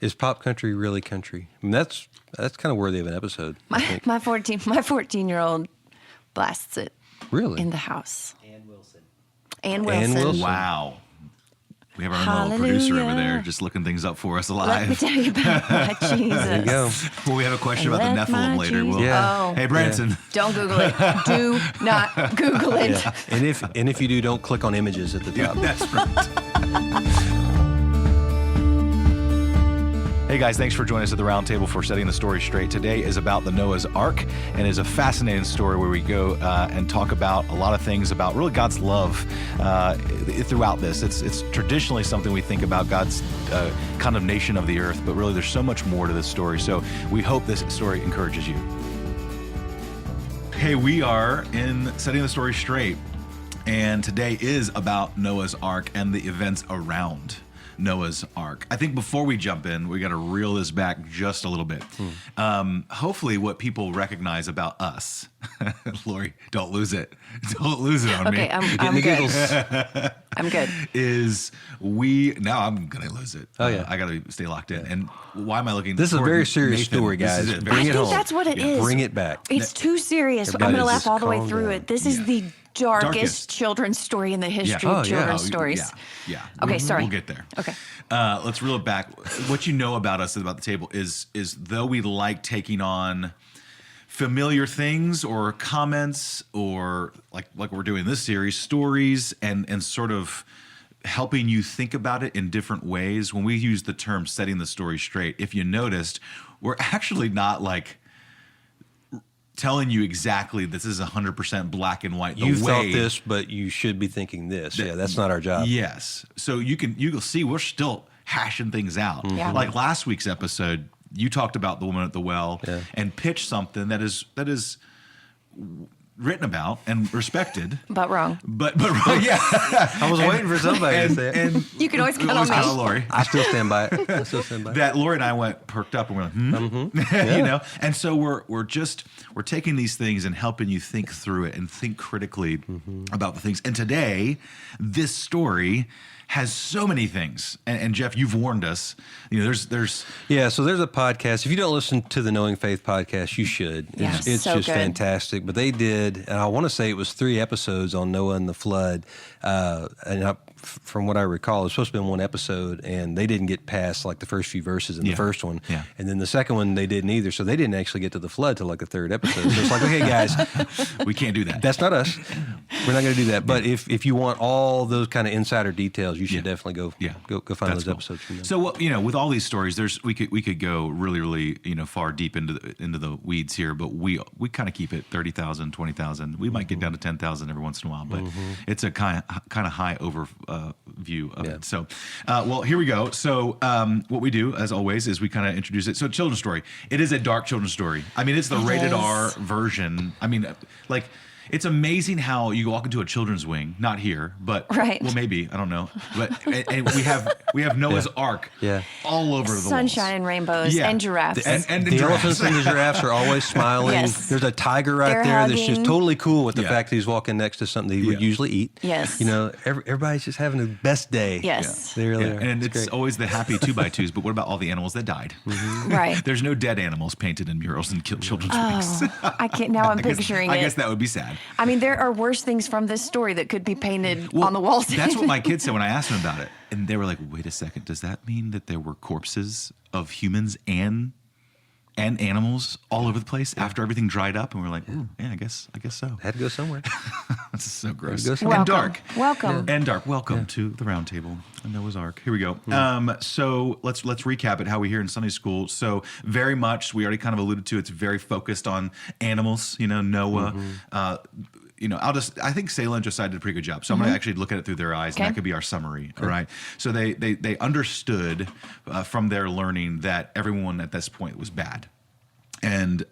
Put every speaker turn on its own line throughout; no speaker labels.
Is pop country really country? I mean, that's kind of worthy of an episode.
My 14-year-old blasts it
Really?
in the house.
Ann Wilson.
Ann Wilson.
Wow. We have our own little producer over there just looking things up for us live.
Let me tell you about my Jesus.
There you go.
Well, we have a question about the
Let my
Nephilim later.
Jesus-
Yeah.
Oh,
Hey, Branson.
don't Google it. Do not Google it.
Yeah. And if you do, don't click on images at the
Yeah,
top.
that's right. Hey guys, thanks for joining us at the round table for Setting the Story Straight. Today is about the Noah's Ark and is a fascinating story where we go and talk about a lot of things about really God's love throughout this. It's traditionally something we think about God's condemnation of the earth, but really there's so much more to this story. So we hope this story encourages you. Hey, we are in Setting the Story Straight, and today is about Noah's Ark and the events around Noah's Ark. I think before we jump in, we got to reel this back just a little bit. Hopefully what people recognize about us, Lori, don't lose it. Don't lose it on me.
Okay, I'm
the
good.
giggles.
I'm good.
Is now I'm going to lose it.
Oh, yeah.
I got to stay locked in. And why am I looking?
This is a
toward
very serious
Nathan?
story,
This is
guys.
it.
Bring
I
it
think
home.
that's what it is.
Bring it back.
It's too serious. I'm
Everybody
going to laugh
just
all the way
calm
through
down.
it. This is the darkest children's story in the history of children's stories.
Yeah.
Okay, sorry.
We'll get there.
Okay.
Let's reel it back. What you know about us about the table is though we like taking on familiar things or comments or like we're doing this series, stories and sort of helping you think about it in different ways. When we use the term setting the story straight, if you noticed, we're actually not like telling you exactly this is 100% black and white.
You thought this, but you should be thinking this. Yeah, that's not our job.
Yes. So you'll see we're still hashing things out.
Yeah.
Like last week's episode, you talked about the woman at the well
Yeah.
and pitched something that is written about and respected.
But wrong.
But yeah.
I was waiting for somebody to say it.
And
You can always count on
always
me.
count on Lori.
I still stand by it.
That Lori and I perked up and we're like, you know? And so we're taking these things and helping you think through it and think critically about the things. And today, this story has so many things. And Jeff, you've warned us. You know, there's
Yeah, so there's a podcast. If you don't listen to the Knowing Faith podcast, you should.
Yeah,
It's
so
just
good.
fantastic. But they did, and I want to say it was 3 episodes on Noah and the flood. From what I recall, it was supposed to be one episode, and they didn't get past like the first few verses in the first one.
Yeah.
And then the second one, they didn't either. So they didn't actually get to the flood till like the 3rd episode. So it's like, okay, guys,
we can't do that.
that's not us. We're not going to do that. But if you want all those kind of insider details, you should definitely go find
That's
those
cool.
episodes from them.
So with all these stories, we could go really far deep into the weeds here, but we kind of keep it 30,000, 20,000. We might get down to 10,000 every once in a while, but it's a kind of high overview of it. So, well, here we go. So, what we do, as always, is we kind of introduce it. So, children's story. It is a dark children's story. I mean, it's the rated R version. I mean, like. It's amazing how you walk into a children's wing, not here, but
Right.
well, maybe I don't know, but and we have Noah's Ark, all over the
Sunshine
walls.
and rainbows and giraffes.
And
the
giraffes.
elephants and the giraffes are always smiling.
Yes.
There's a tiger right
They're
there that's just
hugging.
totally cool with the
Yeah.
fact that he's walking next to something he would usually eat.
Yes.
You know, everybody's just having the best day.
Yes.
They really
Yeah,
are.
and it's
great.
always the happy 2x2s. But what about all the animals that died?
Right.
There's no dead animals painted in murals in children's wings.
Oh, I can't. Now I'm picturing
I
it.
guess that would be sad.
I mean, there are worse things from this story that could be painted on the walls.
That's what my kids said when I asked them about it. And they were like, wait a second, does that mean that there were corpses of humans and animals all over the place after everything dried up? And we're like, ooh, yeah, I guess so.
Had to go somewhere.
This is so gross.
Had to go somewhere.
And dark.
Welcome.
And dark. Welcome to the round table on Noah's Ark. Here we go. So let's recap it, how we hear in Sunday school. So very much, we already kind of alluded to, it's very focused on animals, Noah. I think Selah and Josiah did a pretty good job. So I'm going to actually look at it through their eyes, and that could be our summary. All right. So they understood from their learning that everyone at this point was bad. And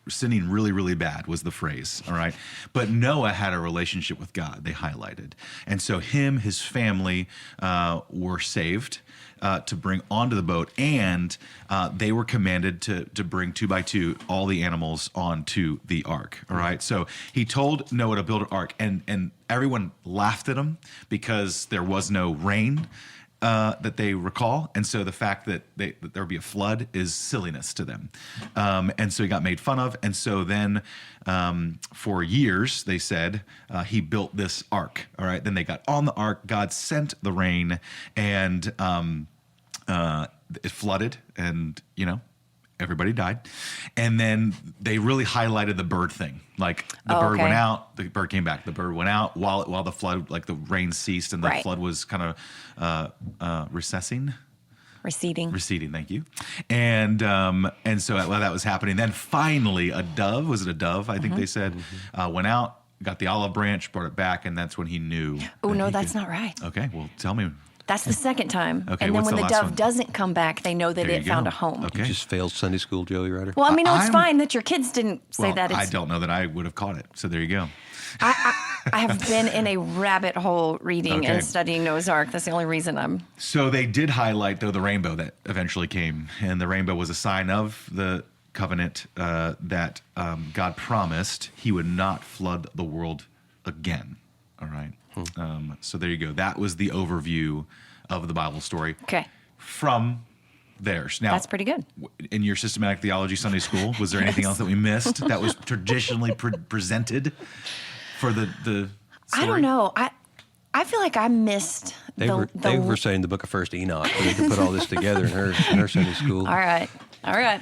sinning really, really bad was the phrase, all right? But Noah had a relationship with God, they highlighted. And so his family were saved to bring onto the boat, and they were commanded to bring 2 by 2 all the animals onto the ark, all right? So he told Noah to build an ark, and everyone laughed at him because there was no rain. that they recall, and so the fact that there would be a flood is silliness to them, and so he got made fun of, and so then for years they said he built this ark. All right, then they got on the ark. God sent the rain, and it flooded, and everybody died. And then they really highlighted the bird thing. Like the bird went out, the bird came back. The bird went out while the flood, like the rain ceased and the flood was kind of receding. Thank you. And so while that was happening, then finally a dove, was it a dove? I think they said, went out, got the olive branch, brought it back. And that's when he knew.
Oh, no, that's not right.
Okay. Well, tell me.
That's the second time.
Okay,
and then when the dove
one?
Doesn't come back, they know that it found a home.
Okay.
You just failed Sunday school, Joey Ryder.
Well, I mean, it's fine that your kids didn't say that.
I don't know that I would have caught it. So there you go.
I have been in a rabbit hole reading and studying Noah's Ark. That's the only reason I'm...
So they did highlight, though, the rainbow that eventually came. And the rainbow was a sign of the covenant that God promised he would not flood the world again. All right. So there you go. That was the overview of the Bible story.
Okay.
From theirs. Now,
that's pretty good.
In your systematic theology Sunday school, was there anything else that we missed that was traditionally presented for the story?
I don't know. I feel like I missed
They were saying the book of First Enoch, so they could put all this together in her Sunday school.
All right,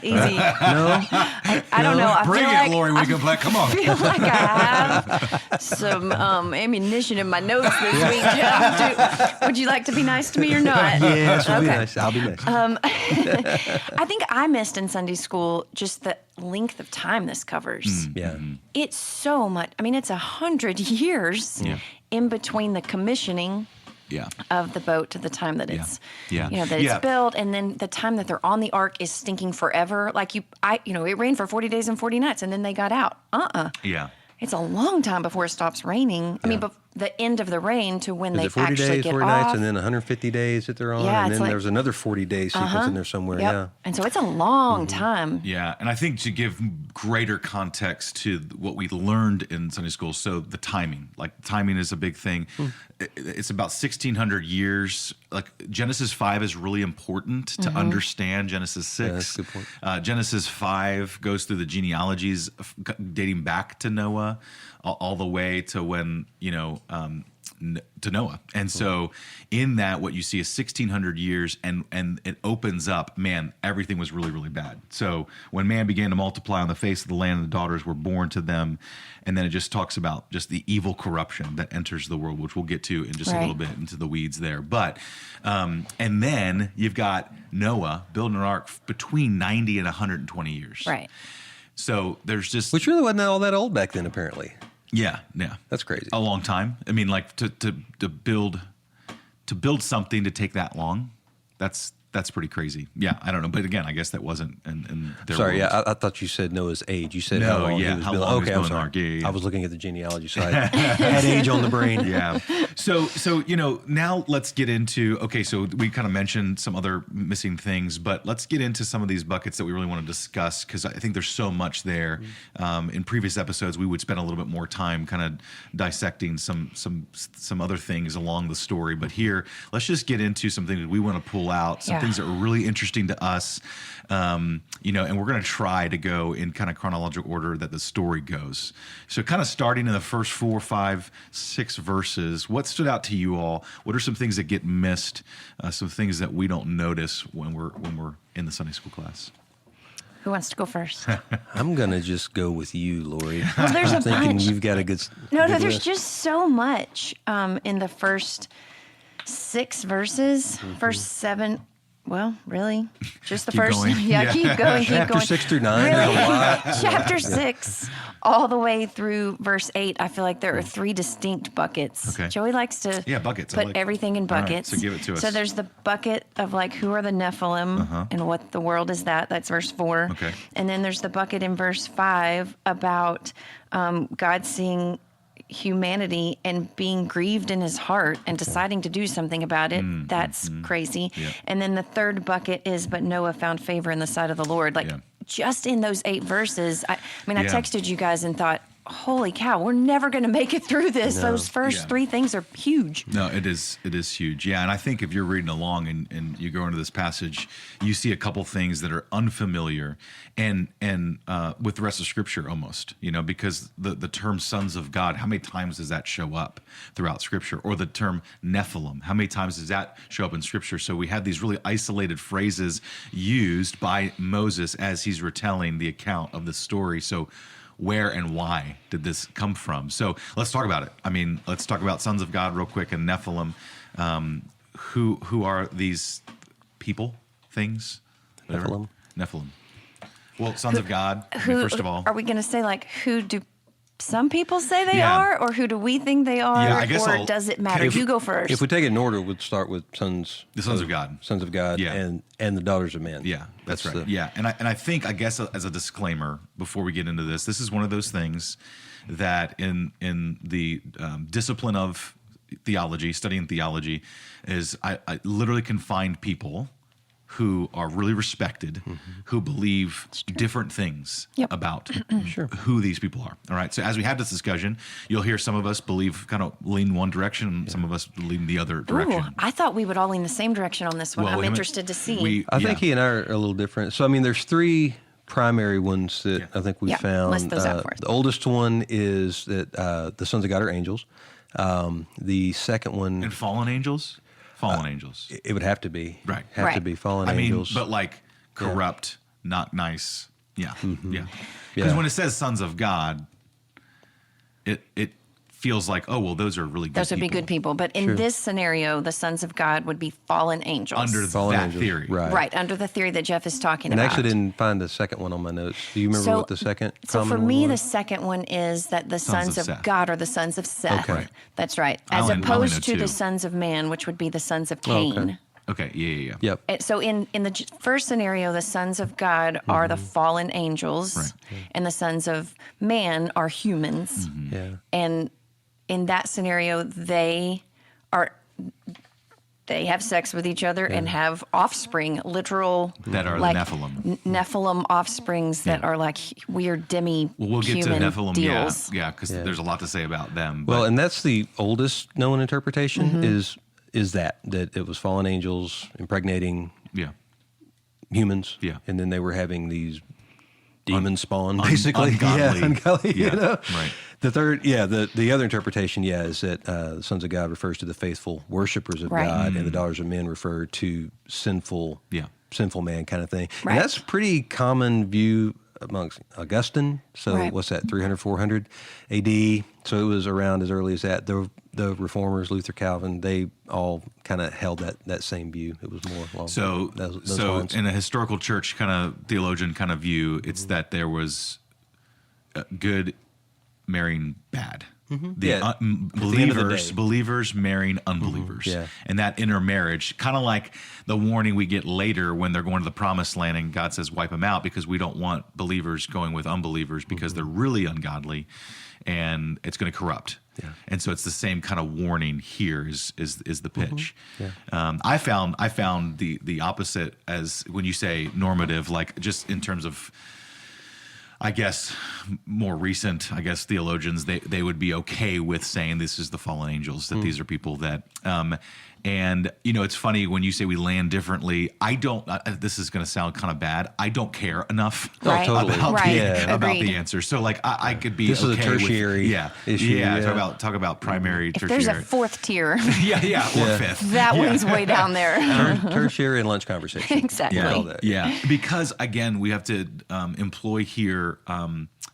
easy.
No,
I don't know. I
Bring
feel
it,
like,
Lori Wiggleback. Come on.
I feel like I have some ammunition in my notes this week, Jeff. Would you like to be nice to me or not?
Yes, we'll be nice. I'll be nice.
I think I missed in Sunday school just the length of time this covers.
Yeah.
It's so much. I mean, it's 100 years in between the commissioning of the boat to the time that it's it's built, and then the time that they're on the ark is stinking forever. Like it rained for 40 days and 40 nights, and then they got out.
Yeah.
It's a long time before it stops raining. I mean, but the end of the rain to when they
40
actually
days,
get
40
off.
nights, and then 150 days that they're on,
Yeah,
and
it's
then
like,
there's another 40 day sequence in there somewhere.
Yep.
Yeah.
And so it's a long time.
Yeah, and I think to give greater context to what we learned in Sunday school, so the timing is a big thing. It's about 1,600 years. Like Genesis 5 is really important to understand Genesis 6.
Yeah, that's a good point.
Genesis 5 goes through the genealogies dating back to Noah, all the way to when, to Noah. And so in that, what you see is 1,600 years, and it opens up, man, everything was really, really bad. So when man began to multiply on the face of the land, and the daughters were born to them. And then it just talks about just the evil corruption that enters the world, which we'll get to in just a little bit into the weeds there. But, and then you've got Noah building an ark between 90 and 120 years.
Right.
So there's just...
Which really wasn't all that old back then, apparently.
Yeah.
That's crazy.
A long time. I mean, like to build something to take that long, that's pretty crazy. Yeah, I don't know, but again, I guess that wasn't in their
Sorry,
words.
I thought you said Noah's age. You said
No,
how long
yeah,
he was
how
building.
long he
Okay,
was
I'm
building
sorry.
the ark. Yeah.
I was looking at the genealogy, so I had age on the brain.
Yeah. So now let's get into, so we kind of mentioned some other missing things, but let's get into some of these buckets that we really want to discuss, because I think there's so much there. In previous episodes, we would spend a little bit more time kind of dissecting some other things along the story, but here, let's just get into some things that we want to pull out, some things that are really interesting to us, and we're going to try to go in kind of chronological order that the story goes. So kind of starting in the first 4, 5, 6 verses, what stood out to you all? What are some things that get missed, some things that we don't notice when we're in the Sunday school class?
Who wants to go first?
I'm going to just go with you, Lori.
Well, there's
I'm thinking
bunch.
you've got a good...
No,
good
there's
list.
just so much in the first 6 verses, first 7. Well, really? Just the
Keep
first?
going.
Yeah, keep going, keep
Chapter
going.
6 through 9,
Really?
there's a lot.
Chapter 6, all the way through verse 8, I feel like there are 3 distinct buckets.
Okay.
Joey likes to
buckets. I
put
like-
everything in
All right,
buckets.
so give it to us.
So there's the bucket of like, who are the Nephilim and what the world is that? That's verse 4.
Okay.
And then there's the bucket in verse 5 about God seeing humanity and being grieved in his heart and deciding to do something about it. That's crazy.
Yeah.
And then the third bucket is, but Noah found favor in the sight of the Lord. Like just in those 8 verses, I
Yeah.
texted you guys and thought, holy cow, we're never going to make it through this.
No.
Those first three things are huge.
No, it is huge. Yeah, and I think if you're reading along and you go into this passage, you see a couple things that are unfamiliar and with the rest of Scripture almost, because the term sons of God, how many times does that show up throughout Scripture? Or the term Nephilim, how many times does that show up in Scripture? So we have these really isolated phrases used by Moses as he's retelling the account of the story. So where and why did this come from? So let's talk about it. I mean, let's talk about sons of God real quick and Nephilim. Who are these people, things? Whatever. Nephilim. Well, sons of God, first of all.
Are we going to say, like, who do some people say they are, or who do we think they are?
Yeah, I guess
does it matter? You go first.
If we take it in order, we'd start with the sons of God. Sons of God,
yeah.
and the daughters of men.
Yeah, that's right. Yeah, and I think, I guess, as a disclaimer before we get into this is one of those things that in the discipline of theology, studying theology, is I literally can find people who are really respected, who believe different things about who these people are. All right. So as we have this discussion, you'll hear some of us kind of lean one direction, and some of us lean the other direction.
Ooh, I thought we would all lean the same direction on this one.
Well,
I'm interested to see.
I think he and I are a little different. So, I mean, there's three primary ones that I think we found.
List those out for us.
The oldest one is that the sons of God are angels. The second one...
And fallen angels? Fallen angels.
It would have to be.
Right.
Have to be fallen angels.
I mean, but like corrupt, not nice. Yeah.
Mm-hmm.
Yeah. Because when it says sons of God, it feels like, oh, well, those are really good people.
Those would be good people. But in this scenario, the sons of God would be fallen angels.
Under
fallen
that
angels.
theory.
Right, under the theory that Jeff is talking
and
about.
I actually didn't find the second one on my notes. Do you remember what the second
So
common
for
one
me,
was?
the second one is that the sons of
Seth.
God are the sons of Seth.
Okay.
That's right.
I
As
only know
opposed to
two.
the sons of man, which would be the sons of Cain.
okay.
Okay. Yeah.
Yep.
So in the first scenario, the sons of God are the fallen angels,
Right.
and the sons of man are humans.
Yeah.
And in that scenario, they have sex with each other and have offspring, literal
That are
like
the Nephilim.
Nephilim offsprings that are like weird demi-human
Well, we'll get to Nephilim.
deals.
Yeah. Because there's a lot to say about them.
Well,
but-
and that's the oldest known interpretation is that it was fallen angels impregnating
yeah.
humans.
Yeah.
And then they were having these demon spawn, basically.
ungodly.
Yeah, ungodly.
Yeah,
You know?
right.
The third, the other interpretation, is that the sons of God refers to the faithful worshipers of God, and the daughters of men refer to sinful man kind of thing.
Right.
And that's a pretty common view amongst Augustine. So what's that, 300, 400 AD? So it was around as early as that. The Reformers, Luther, Calvin, they all kind of held that same view. It was more along those lines.
In a historical church kind of theologian kind of view, it's that there was good marrying bad. Believers marrying unbelievers.
Yeah.
And that intermarriage, kind of like the warning we get later when they're going to the promised land and God says wipe them out because we don't want believers going with unbelievers because they're really ungodly and it's going to corrupt.
Yeah.
And so it's the same kind of warning here is the pitch.
Yeah.
I found the opposite as when you say normative, like just in terms of, I guess, more recent, theologians, they would be okay with saying this is the fallen angels, that these are people that, and, it's funny when you say we land differently, I don't, this is going to sound kind of bad. I don't care enough
Right.
totally.
about
Agreed.
the answer. So like, I could be
This is a
okay
tertiary issue.
Yeah.
Yeah.
Talk about primary,
If
tertiary.
there's a fourth tier,
or fifth.
that one's way down there.
Tertiary and lunch conversation.
Exactly.
All that.
Yeah, because again, we have to employ here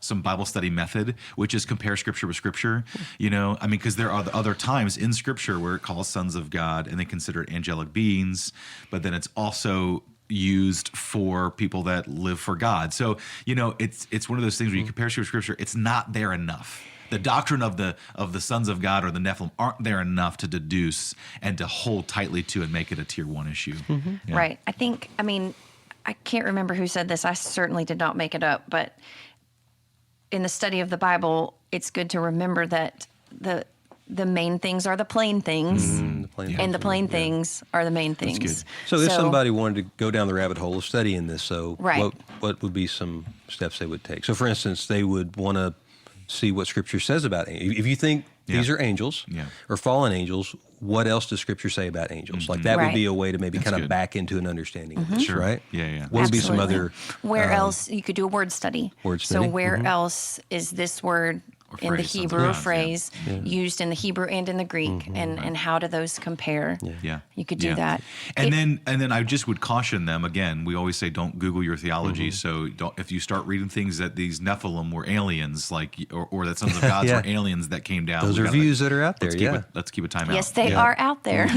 some Bible study method, which is compare Scripture with Scripture. Because there are other times in Scripture where it calls sons of God and they consider it angelic beings, but then it's also used for people that live for God. So, it's one of those things where you compare Scripture with Scripture, it's not there enough. The doctrine of the sons of God or the Nephilim aren't there enough to deduce and to hold tightly to and make it a tier 1 issue. Yeah.
Right. I can't remember who said this. I certainly did not make it up, but in the study of the Bible, it's good to remember that the main things are the plain things, and the plain things are the main things.
So if somebody wanted to go down the rabbit hole of studying this,
Right.
what would be some steps they would take? So, for instance, they would want to see what Scripture says about angels. If you think these are angels or fallen angels, what else does Scripture say about angels? Like that would be a way to maybe kind of back into an understanding of this, right?
Yeah.
What would be some other...
Where else? You could do a word study. So where else is this word in the Hebrew phrase used in the Hebrew and in the Greek, and how do those compare? You could do that.
And then I just would caution them again. We always say don't Google your theology. So if you start reading things that these Nephilim were aliens, like or that sons of gods were aliens that came down.
Those are views that are out there.
Let's keep a time out.
Yes, they are out there.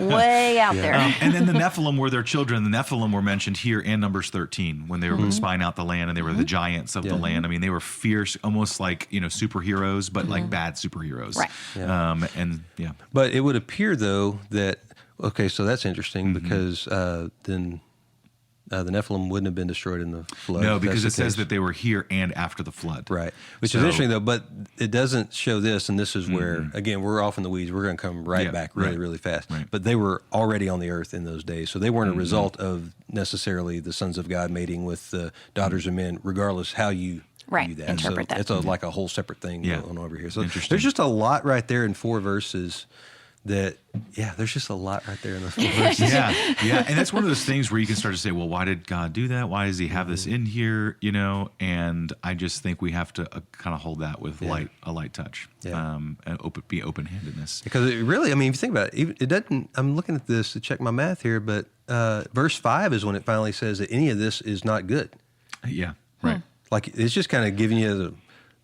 Way out there.
And then the Nephilim were their children. The Nephilim were mentioned here in Numbers 13 when they were spying out the land, and they were the giants of the land. I mean, they were fierce, almost like superheroes, but like bad superheroes.
Right.
But it would appear though that so that's interesting because then the Nephilim wouldn't have been destroyed in the flood.
No, because it says that they were here and after the flood.
Right. Which is interesting though, but it doesn't show this, and this is where, again, we're off in the weeds. We're going to come back really fast. Right. But they were already on the earth in those days, so they weren't a result of necessarily the sons of God mating with the daughters of men, regardless how you view that.
Interpret that.
It's like a whole separate thing going over here. So there's just a lot right there in 4 verses that, there's just a lot right there in those 4 verses.
And that's one of those things where you can start to say, well, why did God do that? Why does he have this in here? And I just think we have to kind of hold that with a light touch and be open-handedness.
Because it really, I mean, if you think about it, it doesn't, I'm looking at this to check my math here, but verse 5 is when it finally says that any of this is not good.
Yeah, right.
Like, it's just kind of giving you the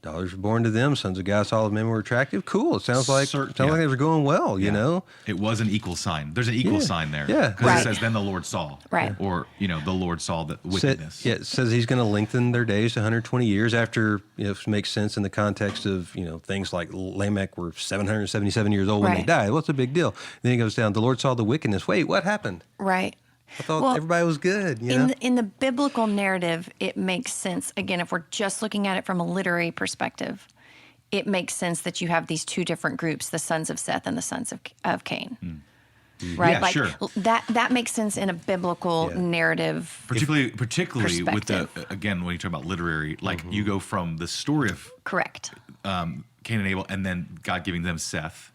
daughters were born to them, sons of God, solid men were attractive. Cool. It sounds like they were going well, you know?
It was an equal sign. There's an equal sign there.
Yeah.
Because it says, then the Lord saw.
Right.
Or, the Lord saw the wickedness.
It says he's going to lengthen their days to 120 years after, it makes sense in the context of, things like Lamech were 777 years old when they died. What's the big deal? Then he goes down, the Lord saw the wickedness. Wait, what happened?
Right.
I thought everybody was good, you know?
In the biblical narrative, it makes sense. Again, if we're just looking at it from a literary perspective, it makes sense that you have these 2 different groups, the sons of Seth and the sons of Cain. Right?
Yeah, sure.
That makes sense in a biblical narrative.
Particularly with the, again, when you talk about literary, like you go from the story of
Correct.
Cain and Abel, and then God giving them Seth.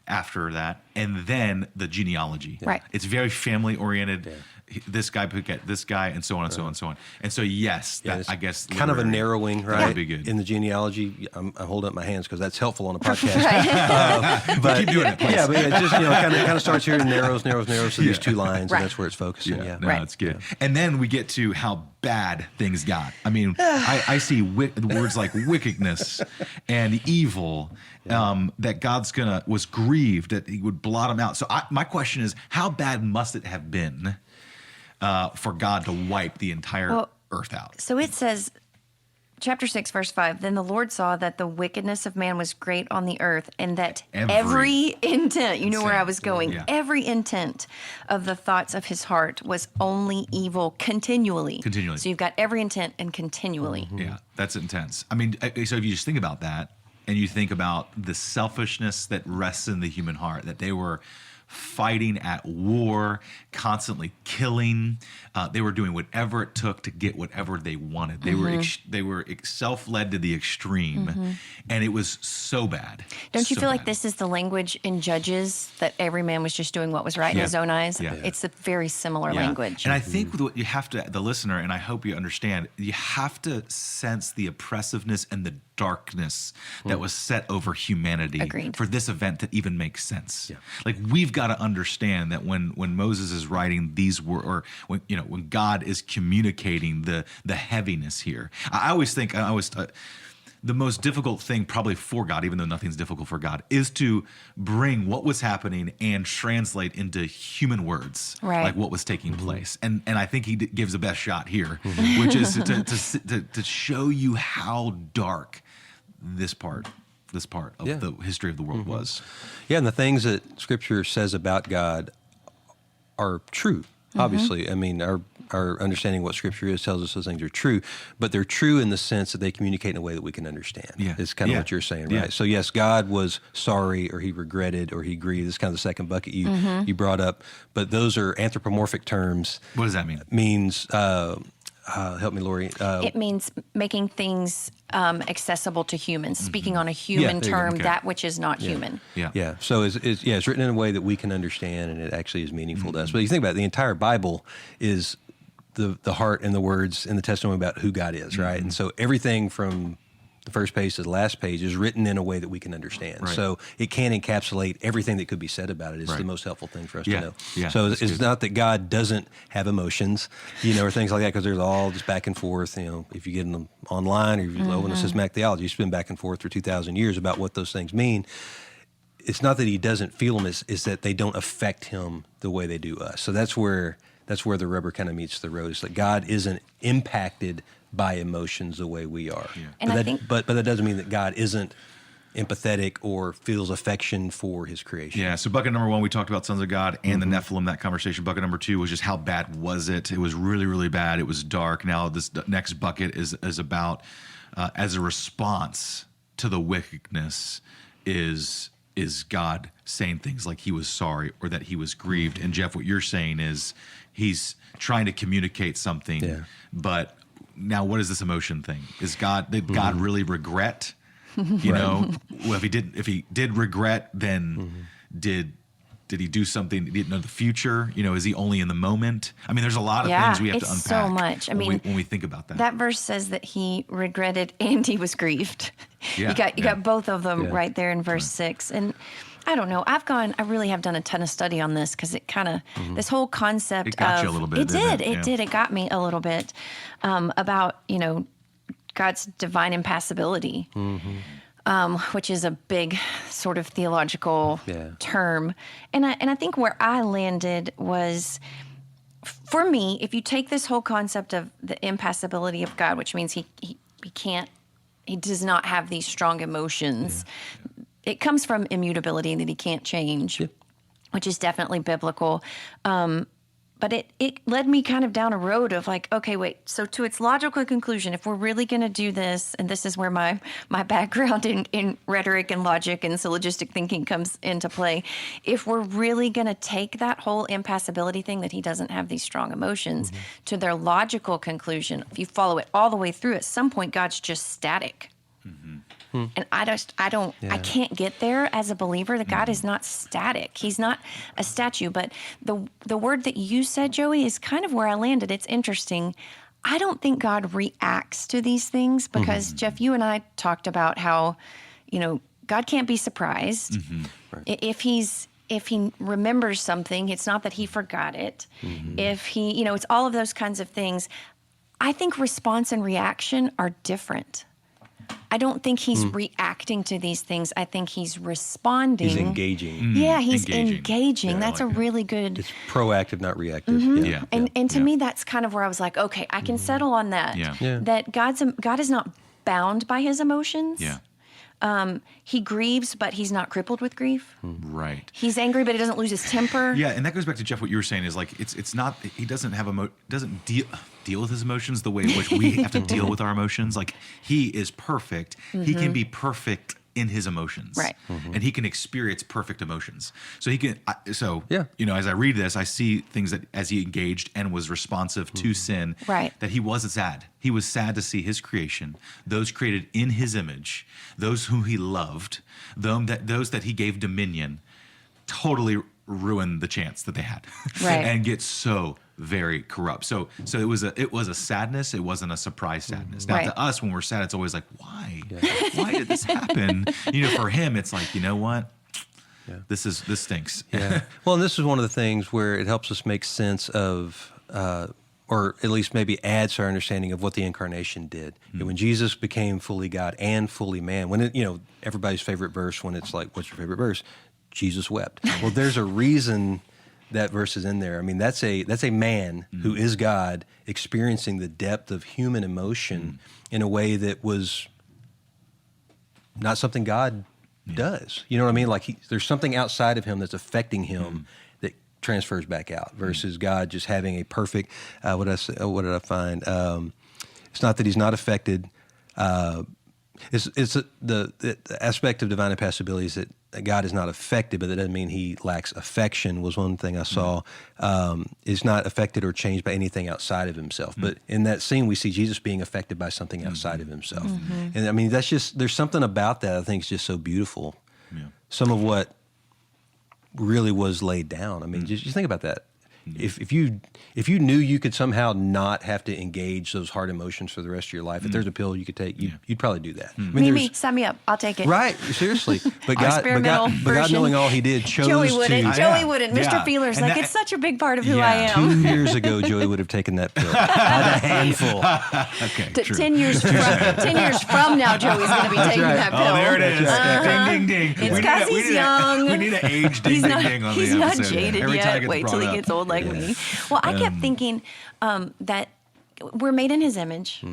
After that, and then the genealogy.
Right.
It's very family oriented. This guy beget this guy, and so on and so on and so on. And so, yes, I guess
kind of a narrowing, right?
That would be good.
In the genealogy, I'm holding up my hands because that's helpful on a podcast.
But keep doing it, please.
But it just kind of starts here and narrows to these 2 lines, and that's where it's focusing.
No, it's good. And then we get to how bad things got. I mean, I see words like wickedness and evil. That God's was grieved that he would blot them out. So my question is, how bad must it have been for God to wipe the entire earth out?
So it says, chapter 6, verse 5, then the Lord saw that the wickedness of man was great on the earth, and that every intent, where I was going, every intent of the thoughts of his heart was only evil continually. So you've got every intent and continually.
Yeah, that's intense. I mean, so if you just think about that, and you think about the selfishness that rests in the human heart, that they were fighting at war, constantly killing. They were doing whatever it took to get whatever they wanted. They were self-led to the extreme, and it was so bad.
Don't you feel like this is the language in Judges, that every man was just doing what was right in his own eyes? Yeah. It's a very similar language.
And I think what you have to, the listener, and I hope you understand, you have to sense the oppressiveness and the darkness that was set over humanity for this event to even make sense. Like, we've got to understand that when Moses is writing these words, or when God is communicating the heaviness here, I always think the most difficult thing probably for God, even though nothing's difficult for God, is to bring what was happening and translate into human words, like what was taking place. And I think he gives the best shot here, which is to show you how dark this part of the history of the world was. Yeah,
and the things that Scripture says about God are true. Obviously, I mean, our understanding of what Scripture is tells us those things are true, but they're true in the sense that they communicate in a way that we can understand. It's kind of what you're saying, right? So yes, God was sorry, or he regretted, or he grieved. This is kind of the second bucket you brought up, but those are anthropomorphic terms.
What does that mean?
Means help me, Lori.
It means making things accessible to humans, speaking on a human term, that which is not human.
Yeah. So it's written in a way that we can understand, and it actually is meaningful to us. But you think about it, the entire Bible is the heart and the words and the testimony about who God is, right? And so everything from the first page to the last page is written in a way that we can understand. Right. So it can encapsulate everything that could be said about it. It's the most helpful thing for us to know. Yeah, so it's not that God doesn't have emotions, or things like that, because there's all just back and forth. If you get them online or if you open a systematic theology, you spend back and forth for 2,000 years about what those things mean. It's not that he doesn't feel them, it's that they don't affect him the way they do us. So that's where the rubber kind of meets the road. It's that God isn't impacted by emotions the way we are. Yeah.
And
but that doesn't mean that God isn't empathetic or feels affection for his creation.
Yeah, so bucket number 1, we talked about sons of God and the Nephilim, that conversation. Bucket number 2 was just how bad was it? It was really, really bad. It was dark. Now this next bucket is about, as a response to the wickedness, is God saying things like he was sorry or that he was grieved. And Jeff, what you're saying is he's trying to communicate something, but now what is this emotion thing? Did God really regret? Well, if he did regret, then did he do something he didn't know the future? Is he only in the moment? I mean, there's a lot of things we have to unpack.
So much.
When we think about that.
That verse says that he regretted and he was grieved. Yeah, you got both of them right there in verse 6. And I don't know. I really have done a ton of study on this because it kind of, this whole concept
it got you a little bit.
It did. It got me a little bit about, God's divine impassibility, which is a big sort of theological term. And I think where I landed was, for me, if you take this whole concept of the impassibility of God, which means he does not have these strong emotions. It comes from immutability that he can't change, which is definitely biblical. But it led me kind of down a road of like, okay, wait. So to its logical conclusion, if we're really going to do this, and this is where my background in rhetoric and logic and syllogistic thinking comes into play, if we're really going to take that whole impassibility thing, that he doesn't have these strong emotions, to their logical conclusion, if you follow it all the way through, at some point, God's just static. And I can't get there as a believer that God is not static. He's not a statue. But the word that you said, Joey, is kind of where I landed. It's interesting. I don't think God reacts to these things because, Jeff, you and I talked about how, God can't be surprised. Right. If he remembers something, it's not that he forgot it. If he, it's all of those kinds of things. I think response and reaction are different. I don't think he's reacting to these things. I think he's responding.
He's engaging.
Yeah, he's engaging. Yeah, that's like a really good...
It's proactive, not reactive.
And to me, that's kind of where I was like, okay, I can settle on that. That God is not bound by his emotions. He grieves, but he's not crippled with grief.
Right.
He's angry, but he doesn't lose his temper.
Yeah, and that goes back to Jeff. What you were saying is like it's not. He doesn't have doesn't deal with his emotions the way in which we have to deal with our emotions. Like he is perfect. He can be perfect in his emotions,
right?
And he can experience perfect emotions. So he can. As I read this, I see things that as he engaged and was responsive to sin,
right?
That he wasn't sad. He was sad to see his creation, those created in his image, those whom he loved, those that he gave dominion, totally ruin the chance that they had,
right?
And get so very corrupt. So it was a sadness. It wasn't a surprise sadness. Now to us, when we're sad, it's always like, why? Why did this happen? For him, it's like, you know what? This stinks.
Well, and this is one of the things where it helps us make sense of, or at least maybe adds to our understanding of what the incarnation did. When Jesus became fully God and fully man, when everybody's favorite verse, when it's like, what's your favorite verse? Jesus wept. Well, there's a reason that verse is in there. I mean, that's a man who is God experiencing the depth of human emotion in a way that was not something God does. You know what I mean? Like there's something outside of him that's affecting him that transfers back out versus God just having a perfect, what did I find? It's not that he's not affected. It's the aspect of divine impassibility is that God is not affected, but that doesn't mean he lacks affection, was one thing I saw. Is not affected or changed by anything outside of himself. But in that scene, we see Jesus being affected by something outside of himself. And I mean, that's just, there's something about that I think is just so beautiful. Yeah. Some of what really was laid down. I mean, just think about that. If you knew you could somehow not have to engage those hard emotions for the rest of your life, if there's a pill you could take, you'd probably do that. I mean,
me, sign me up. I'll take it.
Right, seriously. But God knowing all he did, chose
Joey wouldn't.
to.
Joey wouldn't. Mr. Feeler's like, it's such a big part of who I am.
2 years ago, Joey would have taken that pill. Had a handful.
Okay,
10 years from now, Joey's going to be taking that pill.
Oh, there it is. Ding, ding, ding.
It's because he's young.
We need an age ding, ding, ding on the episode.
He's not jaded yet. Wait till he gets old like me. Well, I kept thinking that we're made in his image,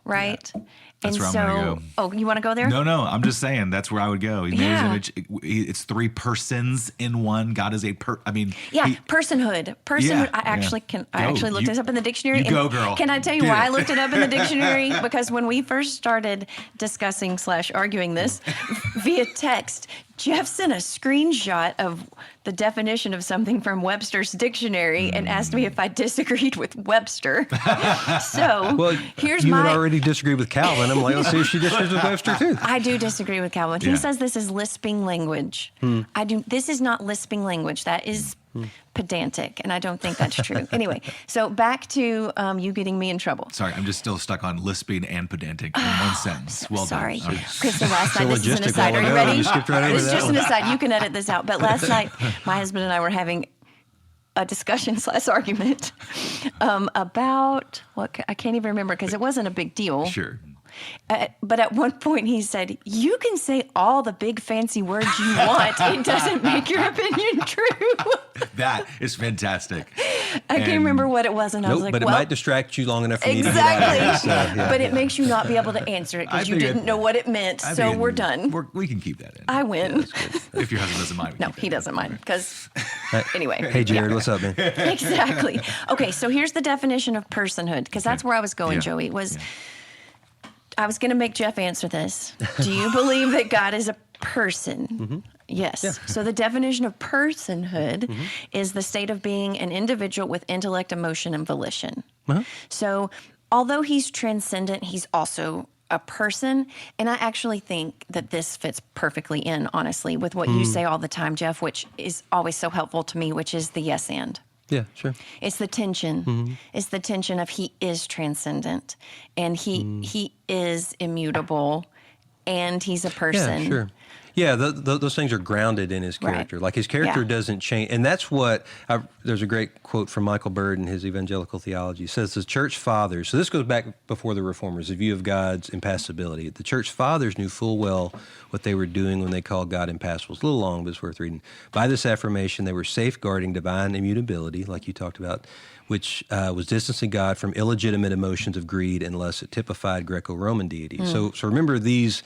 right?
Yeah. That's where I'm gonna go.
Oh, you want to go there?
No, I'm just saying that's where I would go. He made his image. It's 3 persons in one. God is a personhood.
Personhood. I actually looked this up in the dictionary.
You go, girl.
Can I tell you why I looked it up in the dictionary? Because when we first started discussing / arguing this via text, Jeff sent a screenshot of the definition of something from Webster's dictionary and asked me if I disagreed with Webster. So here's
you had already disagreed with Calvin. I'm like, let's see if she disagrees with Webster too.
I do disagree with Calvin. He says this is lisping language. This is not lisping language. That is pedantic, and I don't think that's true. Anyway, so back to you getting me in trouble.
Sorry, I'm just still stuck on lisping and pedantic in one sentence. Well
sorry.
done.
Because the last night, this is an aside. Are you ready? It's just an aside. You can edit this out. But last night, my husband and I were having a discussion / argument about I can't even remember because it wasn't a big deal.
Sure.
But at one point he said, you can say all the big fancy words you want. It doesn't make your opinion true.
That is fantastic.
I can't remember what it was. And I was like,
but it might distract you long enough for you to
exactly.
get out of it.
But it makes you not be able to answer it because you didn't know what it meant. So we're done.
We can keep that in.
I win.
If your husband doesn't mind.
No, he doesn't mind. Because anyway.
Hey, Jared, what's up, man?
Exactly. Okay, so here's the definition of personhood, because that's where I was going, Joey, I was going to make Jeff answer this. Do you believe that God is a person? Yes. Yeah. So the definition of personhood is the state of being an individual with intellect, emotion, and volition. So although he's transcendent, he's also a person. And I actually think that this fits perfectly in, honestly, with what you say all the time, Jeff, which is always so helpful to me, which is the yes and.
Yeah, sure.
It's the tension. It's the tension of he is transcendent and he is immutable and he's a person.
Yeah, sure. Yeah, those things are grounded in his character. Right. Like his character doesn't change. And that's what, there's a great quote from Michael Bird in his Evangelical Theology. He says the church fathers, so this goes back before the Reformers, the view of God's impassibility. The church fathers knew full well what they were doing when they called God impassible. It's a little long, but it's worth reading. By this affirmation, they were safeguarding divine immutability, like you talked about, which was distancing God from illegitimate emotions of greed and lust. It typified Greco-Roman deity. So remember, these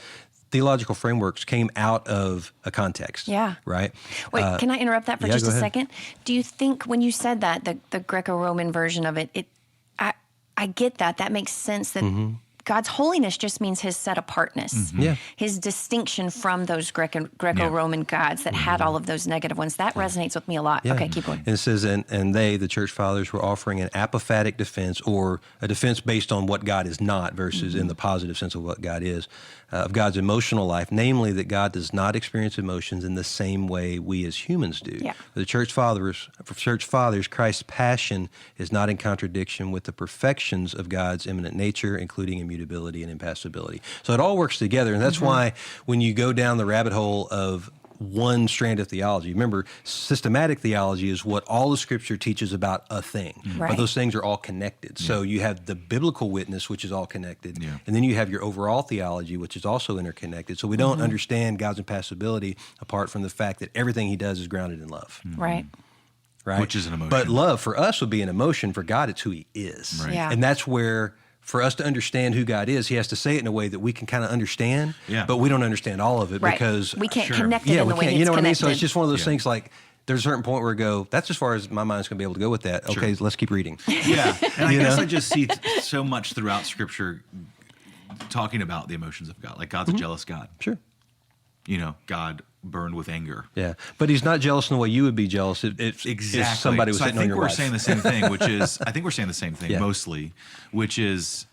theological frameworks came out of a context. Yeah. Right?
Wait, can I interrupt that for just a second? Do you think when you said that, the Greco-Roman version of it, I get that. That makes sense that God's holiness just means his set apartness, his distinction from those Greco-Roman gods that had all of those negative ones. That resonates with me a lot. Okay, keep going.
And it says, and they, the church fathers, were offering an apophatic defense, or a defense based on what God is not versus in the positive sense of what God is, of God's emotional life, namely that God does not experience emotions in the same way we as humans do. Yeah. For the church fathers, Christ's passion is not in contradiction with the perfections of God's immanent nature, including immutability and impassibility. So it all works together, and that's why when you go down the rabbit hole of one strand of theology. Remember, systematic theology is what all the Scripture teaches about a thing. Right. But those things are all connected. So you have the biblical witness, which is all connected. And then you have your overall theology, which is also interconnected. So we don't understand God's impassibility apart from the fact that everything he does is grounded in love.
Right.
Right?
Which is an emotion.
But love for us would be an emotion. For God, it's who he is.
Right.
Yeah.
And that's where, for us to understand who God is, he has to say it in a way that we can kind of understand, but we don't understand all of it because
we can't connect it in the way it's
you know what
connected.
I mean? So it's just one of those things like, there's a certain point where I go, that's as far as my mind's going to be able to go with that. Okay, let's keep reading.
Yeah, and I guess I just see so much throughout Scripture talking about the emotions of God. Like God's a jealous God.
Sure.
You know, God burned with anger.
Yeah, but he's not jealous in the way you would be jealous if somebody was sitting on your wife.
I think we're saying the same thing, I think we're saying the same thing mostly, which is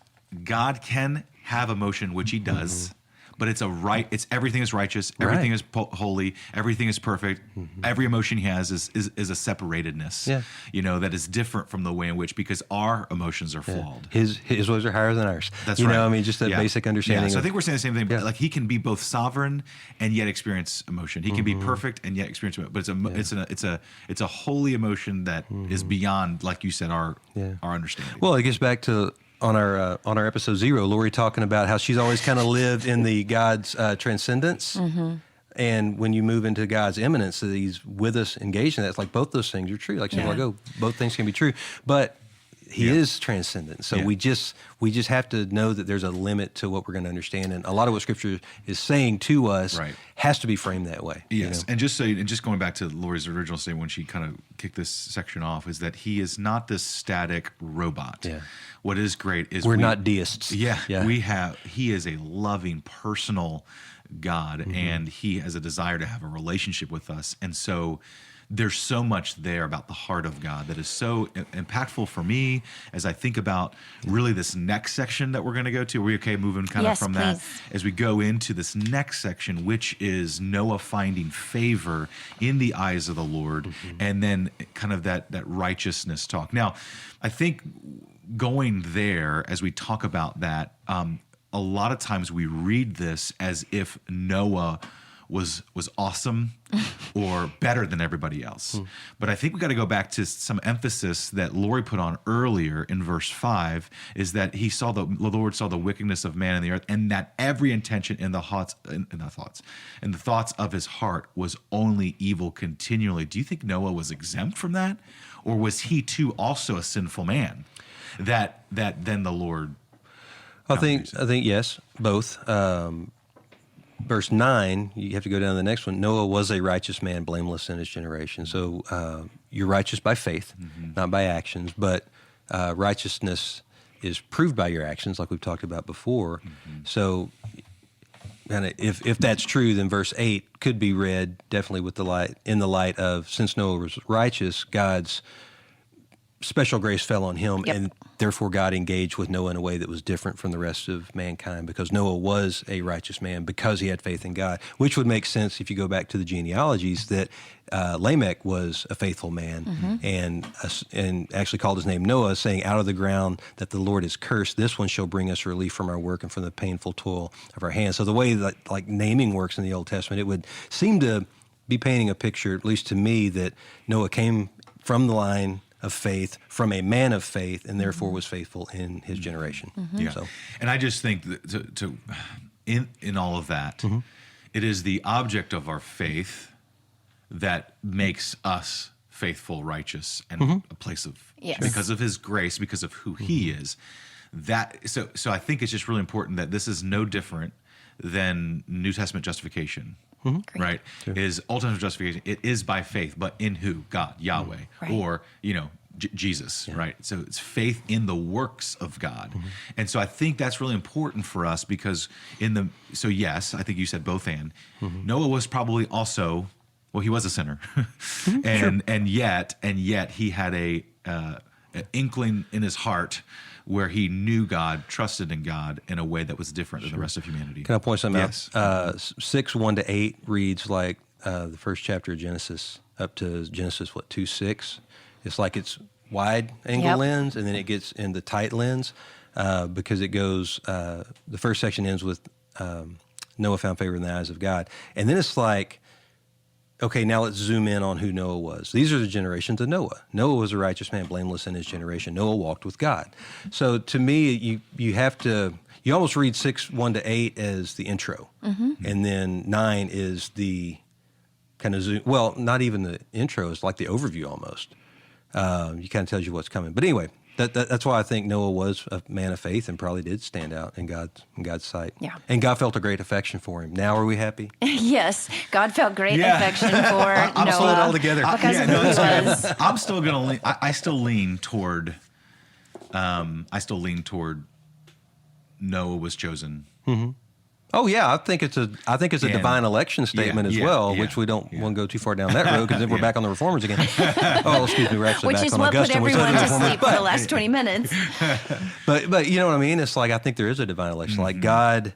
God can have emotion, which he does. But it's everything is righteous, everything is holy, everything is perfect. Every emotion he has is a separatedness, that is different from the way in which, because our emotions are flawed.
His ways are higher than ours.
That's right.
I mean, just a basic understanding.
So I think we're saying the same thing. But like he can be both sovereign and yet experience emotion. He can be perfect and yet experience emotion. But it's a holy emotion that is beyond, like you said, our understanding.
Well, it gets back to on our episode 0, Lori talking about how she's always kind of lived in the God's transcendence. And when you move into God's immanence, that he's with us, engaged in that, it's like both those things are true. Like both things can be true. But he is transcendent. So we just have to know that there's a limit to what we're going to understand. And a lot of what Scripture is saying to us has to be framed that way.
Yes. And just going back to Lori's original statement when she kind of kicked this section off, is that he is not this static robot. Yeah. What is great is
we're not deists.
He is a loving, personal God, and he has a desire to have a relationship with us. And so there's so much there about the heart of God that is so impactful for me as I think about really this next section that we're going to go to. Are we okay moving kind of from that as we go into this next section, which is Noah finding favor in the eyes of the Lord, and then kind of that righteousness talk. Now, I think going there as we talk about that, a lot of times we read this as if Noah was awesome or better than everybody else. But I think we got to go back to some emphasis that Lori put on earlier in verse 5, is that the Lord saw the wickedness of man in the earth, and that every intention in the thoughts of his heart was only evil continually. Do you think Noah was exempt from that? Or was he too also a sinful man that then the Lord?
I think yes, both. Verse 9, you have to go down to the next one. Noah was a righteous man, blameless in his generation. So you're righteous by faith, not by actions, but righteousness is proved by your actions, like we've talked about before. So and if that's true, then verse 8 could be read definitely with in the light of, since Noah was righteous, God's special grace fell on him, and therefore God engaged with Noah in a way that was different from the rest of mankind, because Noah was a righteous man because he had faith in God, which would make sense if you go back to the genealogies that Lamech was a faithful man and actually called his name Noah, saying, out of the ground that the Lord has cursed, this one shall bring us relief from our work and from the painful toil of our hands. So the way that like naming works in the Old Testament, it would seem to be painting a picture, at least to me, that Noah came from the line of faith, from a man of faith, and therefore was faithful in his generation. So,
and I just think that in all of that, it is the object of our faith that makes us faithful, righteous, and a place of because of his grace, because of who he is. So I think it's just really important that this is no different than New Testament justification. Right? Sure. Is Old Testament justification. It is by faith, but in who? God, Yahweh, or, Jesus, right? So it's faith in the works of God. And so I think that's really important for us, because yes, I think you said both and. Noah was probably also, he was a sinner. and yet he had an inkling in his heart where he knew God, trusted in God in a way that was different than the rest of humanity.
Can I point something out? 6:1-8 reads like the first chapter of Genesis up to Genesis, 2:6. It's like it's wide angle lens, and then it gets in the tight lens because it goes, the first section ends with Noah found favor in the eyes of God. And then it's like, okay, now let's zoom in on who Noah was. These are the generations of Noah. Noah was a righteous man, blameless in his generation. Noah walked with God. So to me, you almost read 6:1-8 as the intro. And then 9 is the kind of zoom, not even the intro, it's like the overview almost. You kind of tells you what's coming. But anyway, that's why I think Noah was a man of faith and probably did stand out in God's sight. Yeah. And God felt a great affection for him. Now are we happy?
Yes. God felt great affection for Noah.
I'm still it all together.
Because of who he was.
I'm still going to lean. I still lean toward Noah was chosen.
Oh yeah, I think it's a divine election statement as well, which we don't want to go too far down that road because then we're back on the reformers again. Oh, excuse me, we're actually
which
back
is
on
what
Augustine.
put everyone to sleep for the last 20 minutes.
But you know what I mean? It's like I think there is a divine election. Like God,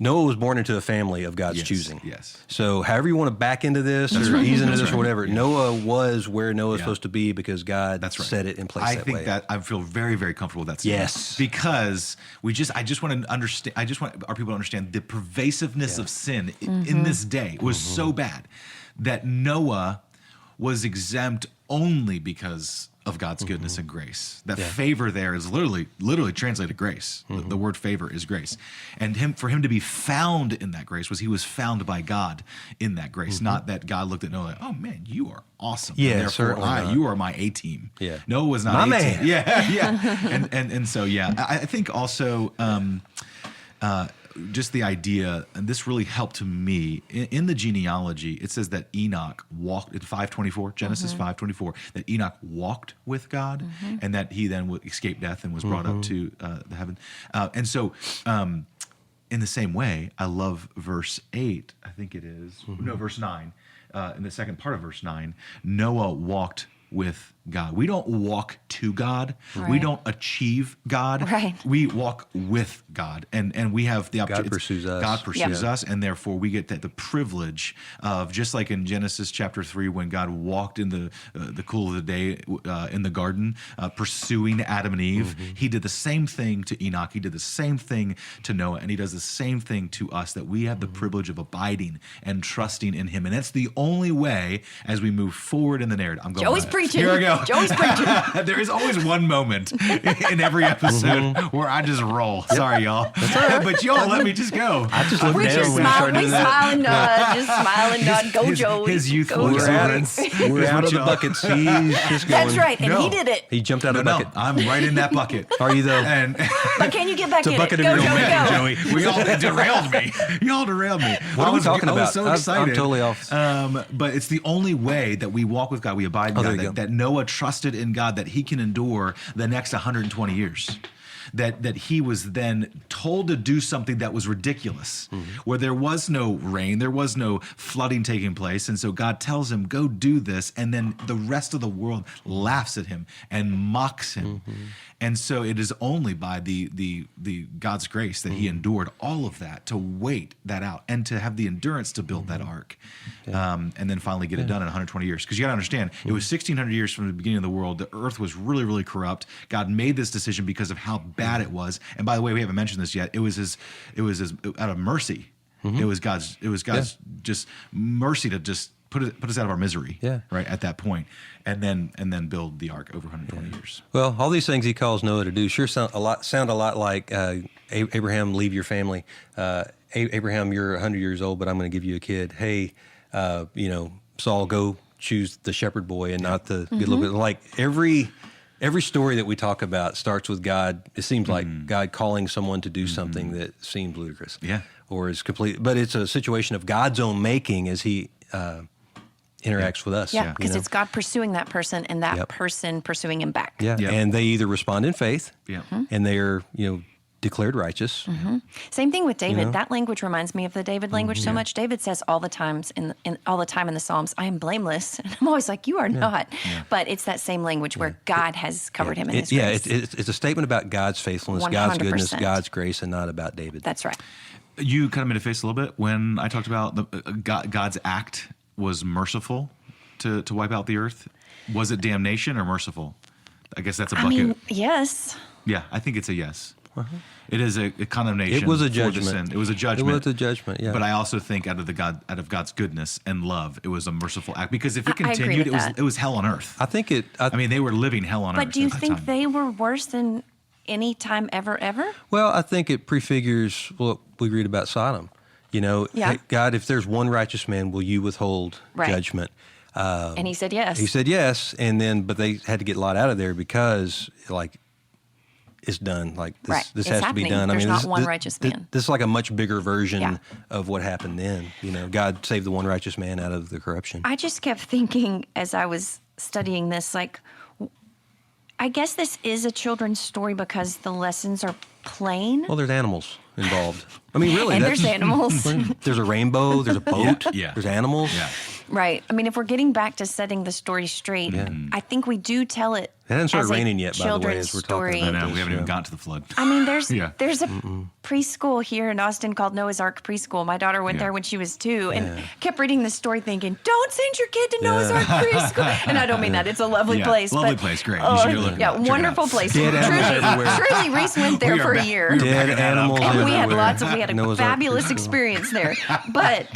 Noah was born into a family of God's choosing.
Yes.
So however you want to back into this or ease into this or whatever, Noah was where Noah's supposed to be because God set it in place that way.
I think that I feel very, very comfortable with that statement.
Yes.
Because I just want to understand, I just want our people to understand the pervasiveness of sin in this day was so bad that Noah was exempt only because of God's goodness and grace. That favor there is literally translated grace. The word favor is grace. And for him to be found in that grace he was found by God in that grace, not that God looked at Noah like, oh man, you are awesome.
Yeah,
and therefore
certainly
you are my A-team.
Yeah.
Noah was not
my
A-team.
man.
Yeah. And so, I think also, just the idea, and this really helped me in the genealogy. It says that Enoch walked in 524, Genesis 524, that Enoch walked with God, and that he then escaped death and was brought up to the heaven. And so, in the same way, I love verse 8. I think it is verse 9. In the second part of verse 9, Noah walked with God. We don't walk to God.
Right.
We don't achieve God.
Right.
We walk with God, and we have the opportunity.
God pursues us.
God pursues us, and therefore we get the privilege of, just like in Genesis chapter 3, when God walked in the cool of the day in the garden, pursuing Adam and Eve. He did the same thing to Enoch. He did the same thing to Noah, and he does the same thing to us. That we have the privilege of abiding and trusting in Him, and that's the only way as we move forward in the narrative. I'm going.
Joey's preaching.
Here we go.
Joey's preaching.
There is always one moment in every episode where I just roll. Sorry, y'all. But y'all let me just go.
I just looked
We
down
just
when you
smile,
started
we
doing that.
smile and nod, just smile and nod. Go, Joey.
His youthful
Go,
exuberance.
We're out of the buckets. He's just going.
That's right, and
No.
he did it.
He jumped out of the bucket.
I'm right in that bucket.
Are you though?
And
But can you get back
It's a
in
bucket
it?
of
Go,
your
Joey,
own
go.
Joey, we all derailed me. Y'all derailed me.
What are we talking
I was
about?
so
I'm
excited.
totally off.
But it's the only way that we walk with God, we abide in
there
God,
you go.
that Noah trusted in God, that he can endure the next 120 years. That he was then told to do something that was ridiculous, where there was no rain, there was no flooding taking place. And so God tells him, go do this. And then the rest of the world laughs at him and mocks him. And so it is only by the God's grace that he endured all of that, to wait that out and to have the endurance to build that ark. And then finally get it done in 120 years. Because you got to understand, it was 1,600 years from the beginning of the world. The earth was really, really corrupt. God made this decision because of how bad it was. And by the way, we haven't mentioned this yet. It was his out of mercy. It was God's just mercy to just put us out of our misery. Right at that point, and then build the ark over 120 years.
Well, all these things he calls Noah to do sure sound a lot like Abraham, leave your family. Abraham, you're 100 years old, but I'm going to give you a kid. Hey, Saul, go choose the shepherd boy and not the good little bit. Like every story that we talk about starts with God. It seems like God calling someone to do something that seems ludicrous, or is complete. But it's a situation of God's own making as He interacts with us.
Yeah, because it's God pursuing that person and that person pursuing him back.
And they either respond in faith, and they are declared righteous.
Same thing with David. That language reminds me of the David language so much. David says all the time in the Psalms, "I am blameless," and I'm always like, "You are not." But it's that same language where God has covered him in His grace.
It's a statement about God's faithfulness,
100%.
God's goodness, God's grace, and not about David.
That's right.
You kind of made a face a little bit when I talked about God's act was merciful to wipe out the earth. Was it damnation or merciful? I guess that's a bucket.
I mean, yes.
Yeah, I think it's a yes. It is a condemnation.
It was a
for the
judgment.
sin. It was a judgment.
It was a judgment. Yeah.
But I also think out of God's goodness and love, it was a merciful act. Because if it
I agree
continued,
with
it was hell on earth.
I think it.
I mean, they were living hell on earth.
But do you
at that
think
time.
they were worse than any time ever?
Well, I think it prefigures what we read about Sodom. Hey, God, if there's one righteous man, will you withhold judgment?
And He said yes.
He said yes, but they had to get Lot out of there because, it's done. Like this has to be done.
There's
I mean,
not one righteous man.
This is like a much bigger version of what happened then. God saved the one righteous man out of the corruption.
I just kept thinking as I was studying this, like, I guess this is a children's story because the lessons are plain.
Well, there's animals involved. I mean, really.
And there's animals.
There's a rainbow. There's a boat. There's animals.
Yeah.
Right. I mean, if we're getting back to setting the story straight, I think we do tell it.
It hasn't started
as a
raining yet, by the way,
children's
as we're
story.
talking about
I know,
this.
we haven't even gotten to the flood.
I mean, there's a preschool here in Austin called Noah's Ark Preschool. My daughter went there when she was 2 and kept reading the story thinking, don't send your kid to Noah's Ark Preschool. And I don't mean that. It's a lovely place.
Lovely
but,
place. Great. You should go look.
Yeah, wonderful place. Truly, Reese went there for a year.
Dead animals
And we had
everywhere.
we had a
Noah's Ark
fabulous
Preschool.
experience there. But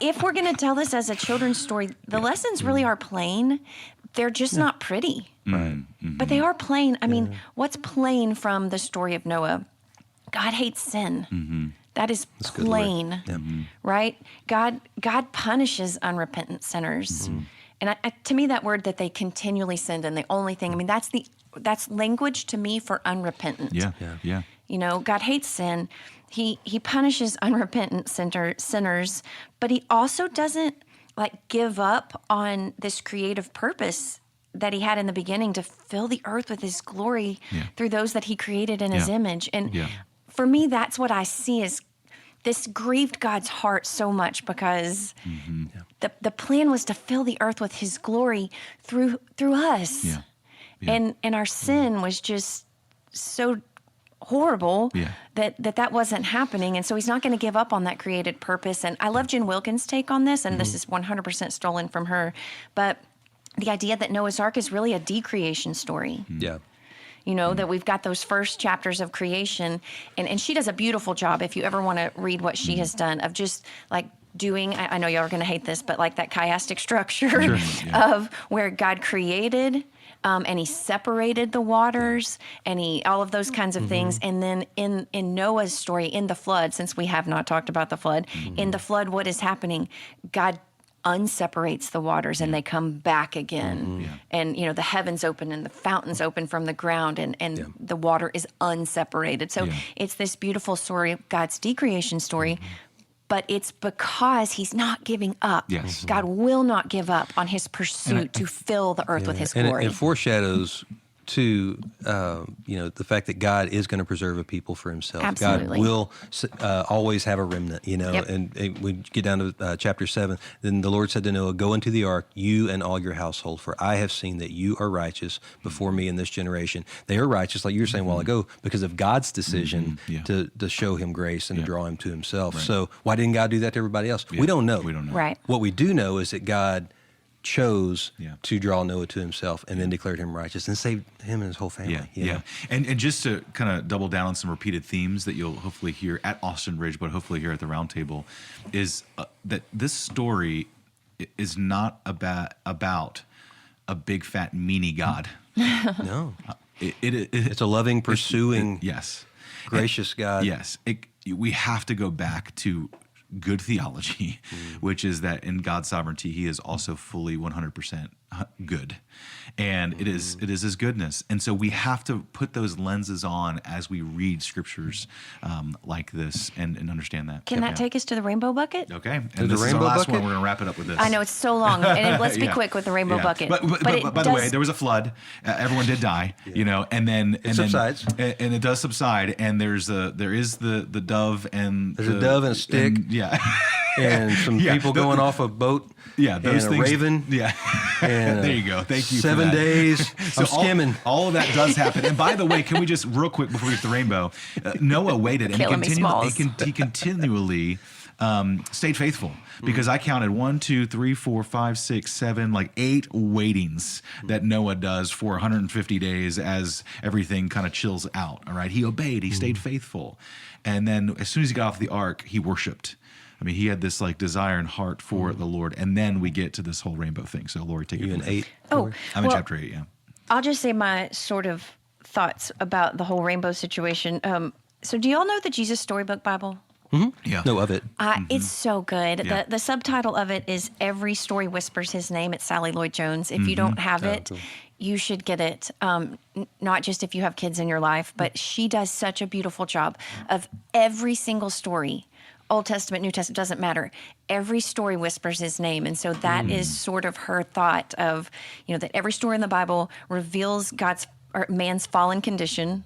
if we're going to tell this as a children's story, the lessons really are plain. They're just not pretty.
Right.
But they are plain. I mean, what's plain from the story of Noah? God hates sin. That is plain, right? God punishes unrepentant sinners. And to me, that word that they continually sinned, and the only thing, I mean, that's language to me for unrepentant.
Yeah.
You know, God hates sin. He punishes unrepentant sinners, but he also doesn't give up on this creative purpose that he had in the beginning to fill the earth with his glory through those that he created in his image. And for me, that's what I see is this grieved God's heart so much because the plan was to fill the earth with his glory through us. And our sin was just so horrible that wasn't happening. And so he's not going to give up on that created purpose. And I love Jen Wilkins' take on this, and this is 100% stolen from her. But the idea that Noah's Ark is really a decreation story.
Yeah.
You know, that we've got those first chapters of creation. And she does a beautiful job, if you ever want to read what she has done, of just doing, I know y'all are going to hate this, but that chiastic structure of where God created, and he separated the waters, and all of those kinds of things. And then in Noah's story, in the flood, since we have not talked about the flood, in the flood, what is happening? God unseparates the waters and they come back again. And, the heavens open and the fountains open from the ground and the water is unseparated. So it's this beautiful story, God's decreation story. But it's because he's not giving up.
Yes.
God will not give up on his pursuit to fill the earth with his glory.
And it foreshadows to the fact that God is going to preserve a people for himself.
Absolutely.
God will always have a remnant, and we get down to chapter 7. Then the Lord said to Noah, go into the ark, you and all your household, for I have seen that you are righteous before me in this generation. They are righteous, like you were saying a while ago, because of God's decision to show him grace and to draw him to himself. Right. So why didn't God do that to everybody else? We don't know.
Right.
What we do know is that God chose to draw Noah to himself and then declared him righteous and saved him and his whole family.
And just to kind of double down on some repeated themes that you'll hopefully hear at Austin Ridge, but hopefully here at the Round Table, is that this story is not about a big fat meanie God.
No. It's a loving, pursuing, gracious God.
Yes. We have to go back to good theology, which is that in God's sovereignty, he is also fully 100% good. And it is his goodness. And so we have to put those lenses on as we read scriptures like this and understand that.
Can that take us to the rainbow bucket?
Okay. And this is our last one. We're going to wrap it up with this.
I know, it's so long. And let's be quick with the rainbow bucket.
But by the way, there was a flood. Everyone did die, and then
it subsides.
And it does subside. And there is the dove and
there's a dove and a stick. And some people going off a boat.
Those
and
things,
a raven. And
there you go. Thank you.
7 days. I'm skimming.
All of that does happen. And by the way, can we just real quick before we get to the rainbow? Noah waited, and he continually stayed faithful, because I counted 1, 2, 3, 4, 5, 6, 7, 8 waitings that Noah does for 150 days as everything kind of chills out. All right, he obeyed. He stayed faithful, and then as soon as he got off the ark, he worshipped. I mean, he had this desire and heart for the Lord. And then we get to this whole rainbow thing. So, Lori, take it from
8.
Oh,
I'm in chapter 8,
I'll just say my sort of thoughts about the whole rainbow situation. So do y'all know the Jesus Storybook Bible?
Mm-hmm. Yeah. Know of it.
It's so good. Yeah. The subtitle of it is Every Story Whispers His Name. It's Sally Lloyd-Jones. If you don't have it, you should get it. Not just if you have kids in your life, but she does such a beautiful job of every single story. Old Testament, New Testament, doesn't matter. Every story whispers his name. And so that is sort of her thought of, that every story in the Bible reveals God's or man's fallen condition,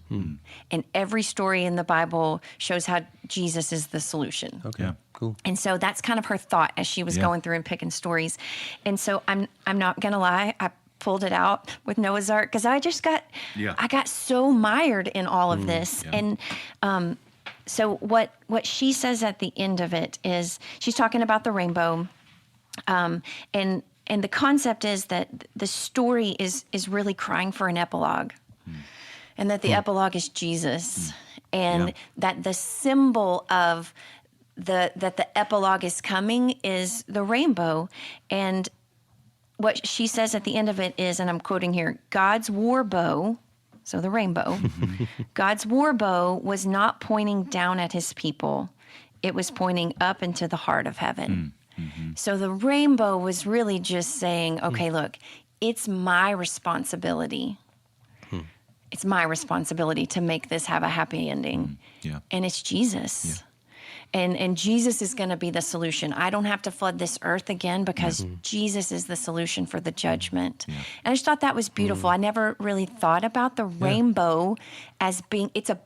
and every story in the Bible shows how Jesus is the solution.
Okay, cool.
And so that's kind of her thought as she was going through and picking stories. And so I'm not gonna lie, I pulled it out with Noah's Ark because I just got I got so mired in all of this. And so what she says at the end of it is she's talking about the rainbow, and the concept is that the story is really crying for an epilogue, and that the epilogue is Jesus, and that the symbol of that the epilogue is coming is the rainbow. And what she says at the end of it is, and I'm quoting here, God's war bow, so the rainbow, God's war bow was not pointing down at his people. It was pointing up into the heart of heaven. So the rainbow was really just saying, okay, look, it's my responsibility. It's my responsibility to make this have a happy ending. And it's Jesus. And Jesus is going to be the solution. I don't have to flood this earth again because Jesus is the solution for the judgment. And I just thought that was beautiful. I never really thought about the rainbow as being, it's a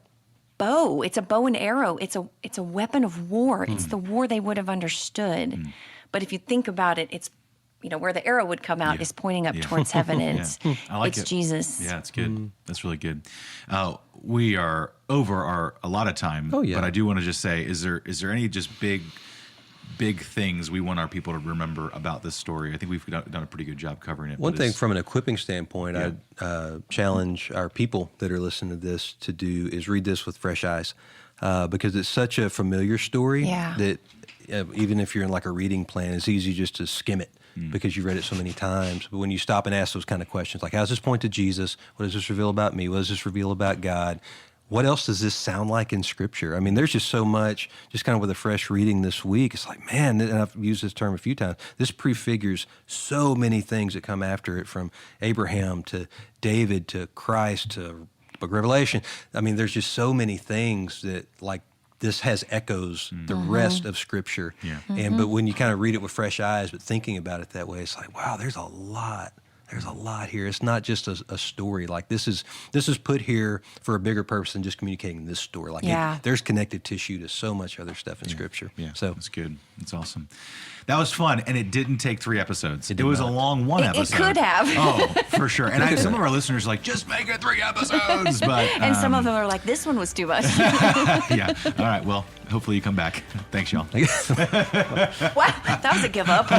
bow. It's a bow and arrow. It's a weapon of war. It's the war they would have understood. But if you think about it, it's, where the arrow would come out is pointing up towards heaven. It's Jesus.
Yeah, it's good. That's really good. We are over a lot of time.
Oh, yeah.
But I do want to just say, is there any just big things we want our people to remember about this story? I think we've done a pretty good job covering it.
One thing from an equipping standpoint, I'd challenge our people that are listening to this to do is read this with fresh eyes, because it's such a familiar story that even if you're in like a reading plan, it's easy just to skim it because you've read it so many times. But when you stop and ask those kind of questions, like, how does this point to Jesus? What does this reveal about me? What does this reveal about God? What else does this sound like in Scripture? I mean, there's just so much, just kind of with a fresh reading this week. It's like, man, and I've used this term a few times, this prefigures so many things that come after it, from Abraham to David to Christ to the Book of Revelation. I mean, there's just so many things that, like, this has echoes the rest of Scripture. But when you kind of read it with fresh eyes, but thinking about it that way, it's like, wow, there's a lot. There's a lot here. It's not just a story. Like, this is put here for a bigger purpose than just communicating this story. Like, there's connected tissue to so much other stuff in Scripture. So
that's good. That's awesome. That was fun, and it didn't take 3 episodes. It was a long one episode.
It could have.
Oh, for sure. And some of our listeners are like, just make it 3 episodes. But
and some of them are like, this one was too much.
Yeah. All right. Well, hopefully you come back. Thanks, y'all.
Wow, that was a give up.